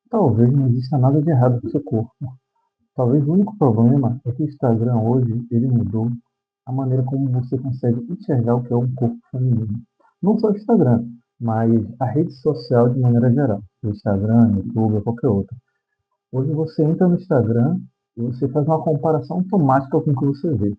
Talvez não exista nada de errado com o seu corpo. Talvez o único problema é que o Instagram hoje ele mudou a maneira como você consegue enxergar o que é um corpo feminino. Não só o Instagram, mas a rede social de maneira geral. O Instagram, YouTube ou qualquer outra. Hoje você entra no Instagram e você faz uma comparação automática com o que você vê.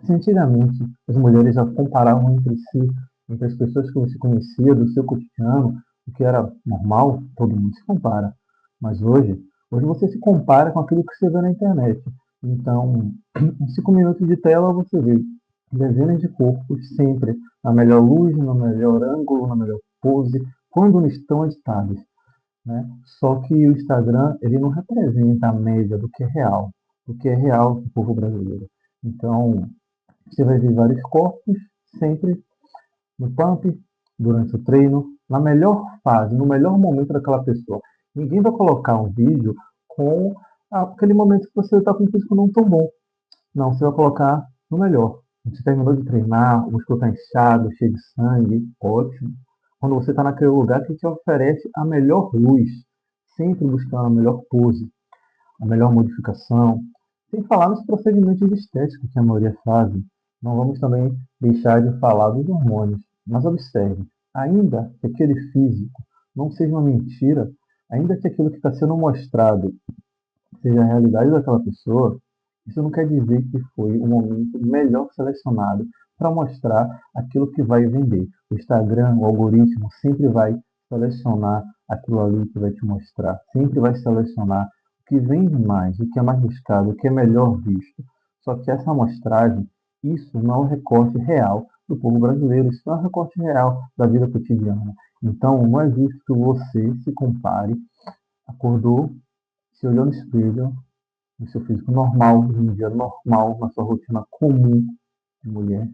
Se antigamente as mulheres já comparavam entre si, entre as pessoas que você conhecia do seu cotidiano, o que era normal, todo mundo se compara. Mas hoje você se compara com aquilo que você vê na internet. Então, em 5 minutos de tela você vê dezenas de corpos sempre na melhor luz, no melhor ângulo, na melhor pose, quando não estão editados, né? Só que o Instagram ele não representa a média do que é real do povo brasileiro. Então, você vai ver vários corpos sempre no pump, durante o treino, na melhor fase, no melhor momento daquela pessoa. Ninguém vai colocar um vídeo com aquele momento que você está com o físico não tão bom. Não, você vai colocar no melhor. Você terminou de treinar, o músculo está inchado, cheio de sangue, ótimo. Quando você está naquele lugar que te oferece a melhor luz, sempre buscando a melhor pose, a melhor modificação, sem falar nos procedimentos estéticos que a maioria fazem. Não vamos também deixar de falar dos hormônios. Mas observe, ainda que aquele físico não seja uma mentira, ainda que aquilo que está sendo mostrado seja a realidade daquela pessoa, isso não quer dizer que foi o momento melhor selecionado para mostrar aquilo que vai vender. O Instagram, o algoritmo, sempre vai selecionar aquilo ali que vai te mostrar, sempre vai selecionar o que vende mais, o que é mais buscado, o que é melhor visto. Só que essa amostragem, isso não é um recorte real do povo brasileiro, isso não é um recorte real da vida cotidiana. Então, não é justo que você se compare, acordou, se olhou no espelho, no seu físico normal, em um dia normal, na sua rotina comum de mulher,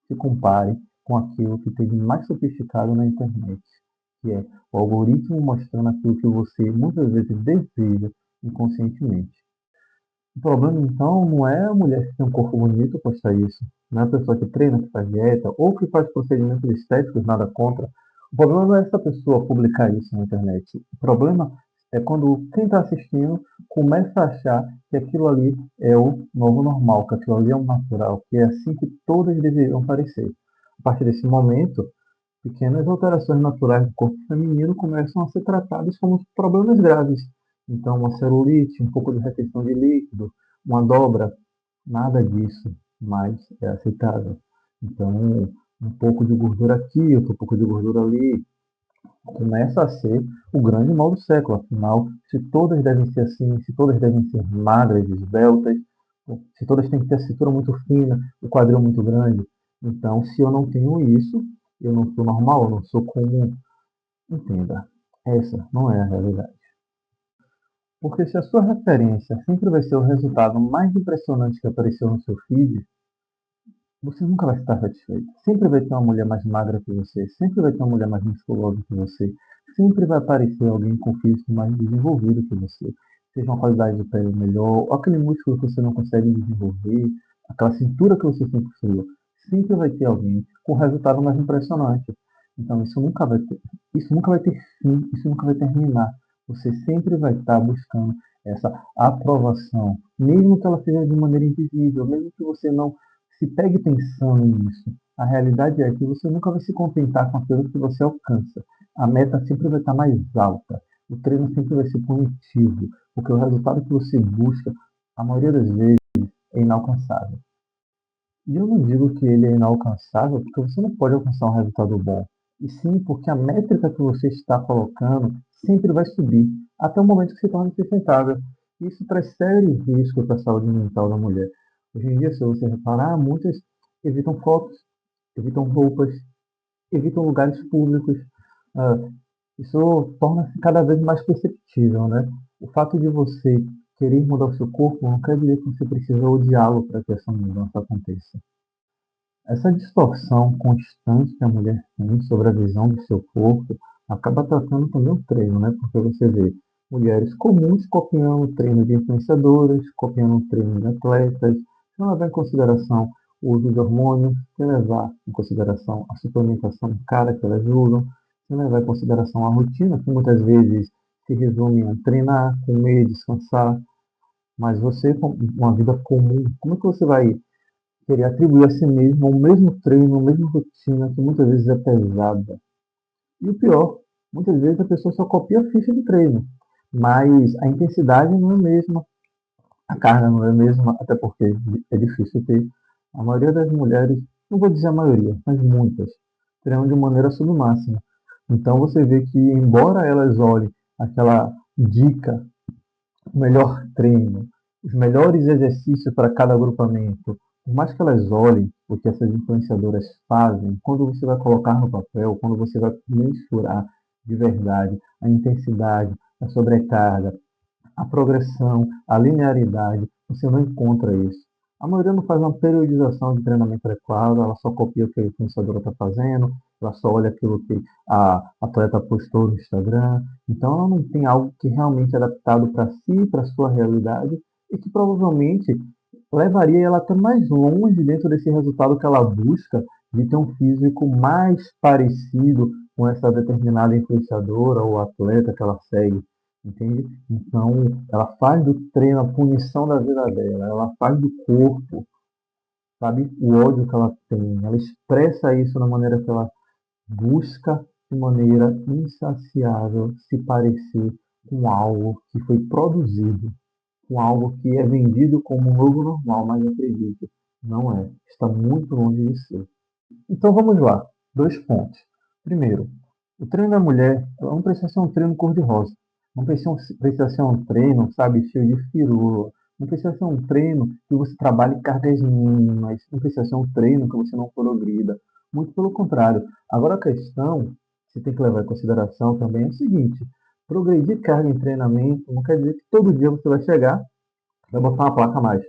se compare com aquilo que tem de mais sofisticado na internet, que é o algoritmo mostrando aquilo que você muitas vezes deseja inconscientemente. O problema, então, não é a mulher que tem um corpo bonito postar isso, não é a pessoa que treina, que faz dieta, ou que faz procedimentos estéticos, nada contra. O problema não é essa pessoa publicar isso na internet. O problema é quando quem está assistindo começa a achar que aquilo ali é o novo normal, que aquilo ali é o natural, que é assim que todas deveriam parecer. A partir desse momento, pequenas alterações naturais do corpo feminino começam a ser tratadas como problemas graves. Então, uma celulite, um pouco de retenção de líquido, uma dobra, nada disso mais é aceitável. Então, um pouco de gordura aqui, outro pouco de gordura ali, começa a ser o grande mal do século. Afinal, se todas devem ser assim, se todas devem ser magras, esbeltas, se todas têm que ter a cintura muito fina, o quadril muito grande, então, se eu não tenho isso, eu não sou normal, eu não sou comum. Entenda, essa não é a realidade. Porque se a sua referência sempre vai ser o resultado mais impressionante que apareceu no seu feed, você nunca vai estar satisfeito. Sempre vai ter uma mulher mais magra que você, sempre vai ter uma mulher mais musculosa que você, sempre vai aparecer alguém com físico mais desenvolvido que você, seja uma qualidade de pele melhor, ou aquele músculo que você não consegue desenvolver, aquela cintura que você sempre sonhou. Sempre vai ter alguém com resultado mais impressionante. Então isso nunca vai ter fim, isso nunca vai terminar. Você sempre vai estar buscando essa aprovação, mesmo que ela seja de maneira invisível, mesmo que você não se pegue pensando nisso. A realidade é que você nunca vai se contentar com aquilo que você alcança. A meta sempre vai estar mais alta. O treino sempre vai ser punitivo, porque o resultado que você busca, a maioria das vezes, é inalcançável. E eu não digo que ele é inalcançável porque você não pode alcançar um resultado bom, e sim porque a métrica que você está colocando sempre vai subir, até o momento que se torna insustentável. Isso traz sérios riscos para a saúde mental da mulher. Hoje em dia, se você reparar, muitas evitam fotos, evitam roupas, evitam lugares públicos. Ah, isso torna-se cada vez mais perceptível, né? O fato de você querer mudar o seu corpo não quer dizer que você precisa odiá-lo para que essa mudança aconteça. Essa distorção constante que a mulher tem sobre a visão do seu corpo acaba tratando também o treino, né? Porque você vê mulheres comuns copiando o treino de influenciadoras, copiando o treino de atletas, sem levar em consideração o uso de hormônios, sem levar em consideração a suplementação cara que elas usam, sem levar em consideração a rotina que muitas vezes se resume a treinar, comer, descansar. Mas você, com uma vida comum, como é que você vai querer atribuir a si mesmo o mesmo treino, a mesma rotina, que muitas vezes é pesada? E o pior, muitas vezes a pessoa só copia a ficha de treino, mas a intensidade não é a mesma, a carga não é a mesma, até porque é difícil ter. A maioria das mulheres, não vou dizer a maioria, mas muitas, treinam de maneira submáxima. Então você vê que, embora elas olhem aquela dica, o melhor treino, os melhores exercícios para cada agrupamento, por mais que elas olhem o que essas influenciadoras fazem, quando você vai colocar no papel, quando você vai mensurar de verdade a intensidade, a sobrecarga, a progressão, a linearidade, você não encontra isso. A maioria não faz uma periodização de treinamento adequado, ela só copia o que a influenciadora está fazendo, ela só olha aquilo que a atleta postou no Instagram. Então, ela não tem algo que realmente é adaptado para si, para a sua realidade, e que provavelmente levaria ela até mais longe dentro desse resultado que ela busca, de ter um físico mais parecido com essa determinada influenciadora ou atleta que ela segue, entende? Então, ela faz do treino a punição da vida dela, ela faz do corpo, sabe, o ódio que ela tem, ela expressa isso na maneira que ela busca, de maneira insaciável, se parecer com algo que foi produzido, com algo que é vendido como um novo normal, mas acredite, não é. Está muito longe de ser. Então vamos lá. 2 pontos. Primeiro, o treino da mulher, ela não precisa ser um treino cor-de-rosa. Não precisa ser um treino, sabe, cheio de firula. Não precisa ser um treino que você trabalhe cargas mínimas. Não precisa ser um treino que você não progrida. Muito pelo contrário. Agora a questão que você tem que levar em consideração também é o seguinte: progredir carga em treinamento não quer dizer que todo dia você vai chegar, vai botar uma placa a mais.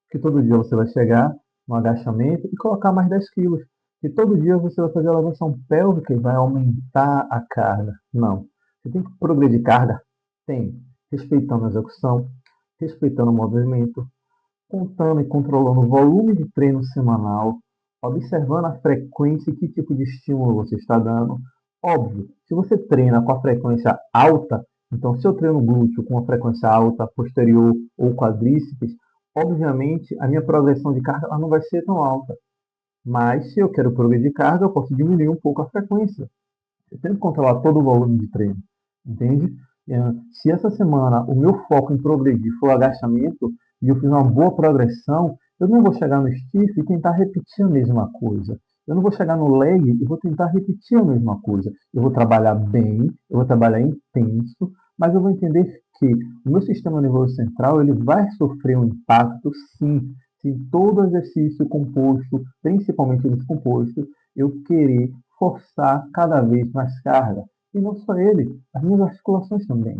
Que todo dia você vai chegar no agachamento e colocar mais 10 quilos. E todo dia você vai fazer a elevação pélvica e vai aumentar a carga. Não. Você tem que progredir carga? Tem. Respeitando a execução, respeitando o movimento, contando e controlando o volume de treino semanal, observando a frequência e que tipo de estímulo você está dando. Óbvio, se você treina com a frequência alta, então se eu treino glúteo com a frequência alta, posterior ou quadríceps, obviamente a minha progressão de carga ela não vai ser tão alta. Mas se eu quero progredir carga, eu posso diminuir um pouco a frequência. Eu tenho que controlar todo o volume de treino, entende? Se essa semana o meu foco em progredir for agachamento e eu fiz uma boa progressão, eu não vou chegar no stiff e tentar repetir a mesma coisa. Eu não vou chegar no leg e vou tentar repetir a mesma coisa. Eu vou trabalhar bem, eu vou trabalhar intenso, mas eu vou entender que o meu sistema nervoso central ele vai sofrer um impacto, sim, se todo exercício composto, principalmente os compostos, eu querer forçar cada vez mais carga. E não só ele, as minhas articulações também.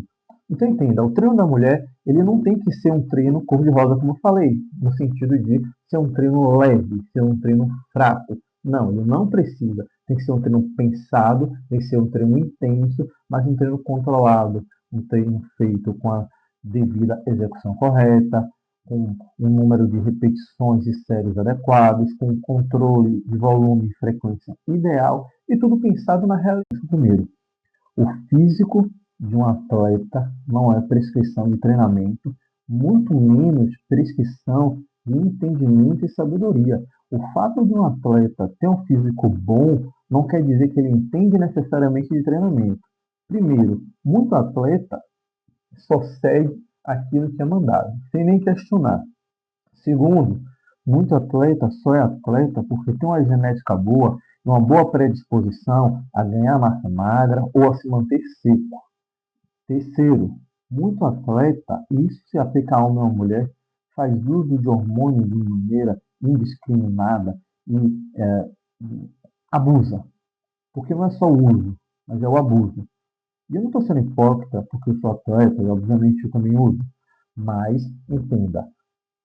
Então entenda, o treino da mulher, ele não tem que ser um treino cor-de-rosa, como eu falei, no sentido de ser um treino leve, ser um treino fraco. Não, ele não precisa. Tem que ser um treino pensado, tem que ser um treino intenso, mas um treino controlado, um treino feito com a devida execução correta, com um número de repetições e séries adequados, com um controle de volume e frequência ideal, e tudo pensado na realidade. Primeiro, o físico de um atleta não é prescrição de treinamento, muito menos prescrição de entendimento e sabedoria. O fato de um atleta ter um físico bom não quer dizer que ele entende necessariamente de treinamento. Primeiro, muito atleta só segue aquilo que é mandado, sem nem questionar. Segundo, muito atleta só é atleta porque tem uma genética boa e uma boa predisposição a ganhar massa magra ou a se manter seco. Terceiro, muito atleta, e isso se aplica a homem ou mulher, faz uso de hormônios de maneira indiscriminada e abusa. Porque não é só o uso, mas é o abuso. E eu não estou sendo hipócrita porque eu sou atleta e obviamente eu também uso. Mas, entenda,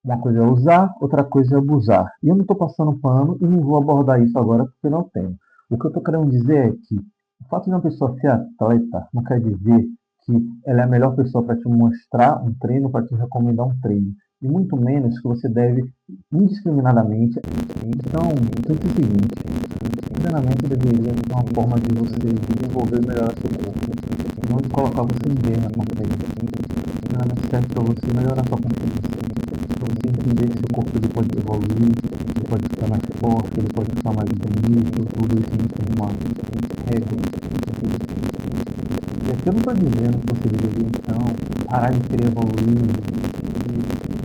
uma coisa é usar, outra coisa é abusar. E eu não estou passando pano e não vou abordar isso agora porque não tenho. O que eu estou querendo dizer é que o fato de uma pessoa ser atleta não quer dizer que ela é a melhor pessoa para te mostrar um treino, para te recomendar um treino. E muito menos que você deve indiscriminadamente. Então, pense o seguinte: treinamento deveria ser uma forma de você desenvolver melhor seu corpo. não colocar você em guerra contra ele. O treinamento serve para você melhorar sua confiança, para você entender que seu corpo ele pode evoluir, ele pode ficar mais forte, ele pode ficar mais bonito, tudo isso não tem uma regra. E aqui eu não estou dizendo que você deveria, então, parar de querer evoluir.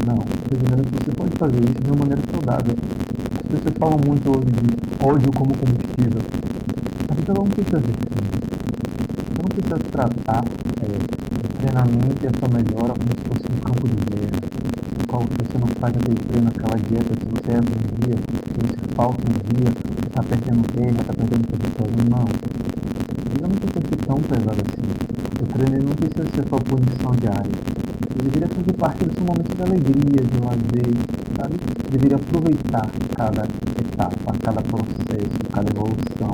Não, estou dizendo que você pode fazer isso de uma maneira saudável. As pessoas falam muito hoje de ódio como combustível. A vida não precisa ser assim. Você não precisa tratar o treinamento e a sua melhora como se fosse um campo de guerra, no qual você não faz aquele treino, aquela dieta, se você erra um dia, se você falta um dia, você está perdendo guerra, está perdendo território. Não. A vida não precisa ser tão pesada assim. O treino ele não precisa ser sua punição diária. Ele deveria fazer parte do seu momento de alegria, de lazer, sabe? Deveria aproveitar cada etapa, cada processo, cada evolução.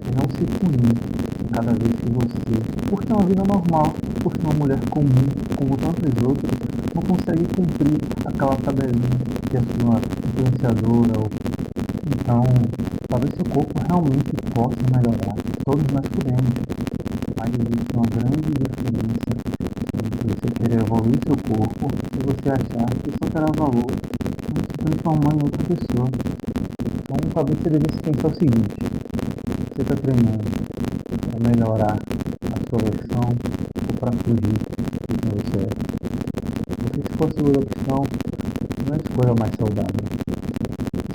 E não se punir cada vez que você, por ter uma vida normal, por ser uma mulher comum, como tantas outras, não consegue cumprir aquela tabelinha que a sua influenciadora ou então talvez seu corpo realmente possa melhorar. Todos nós podemos, mas existe uma grande diferença entre você querer evoluir seu corpo e você achar que isso terá valor em se transformar em outra pessoa. Então talvez você devesse pensar o seguinte: você está treinando para melhorar a sua versão ou para fugir de quem você é? Porque se for a segunda opção, não é a escolha mais saudável.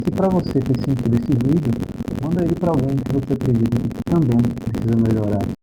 Se para você fez sentido esse vídeo, manda ele para alguém que você acredita que também precisa melhorar.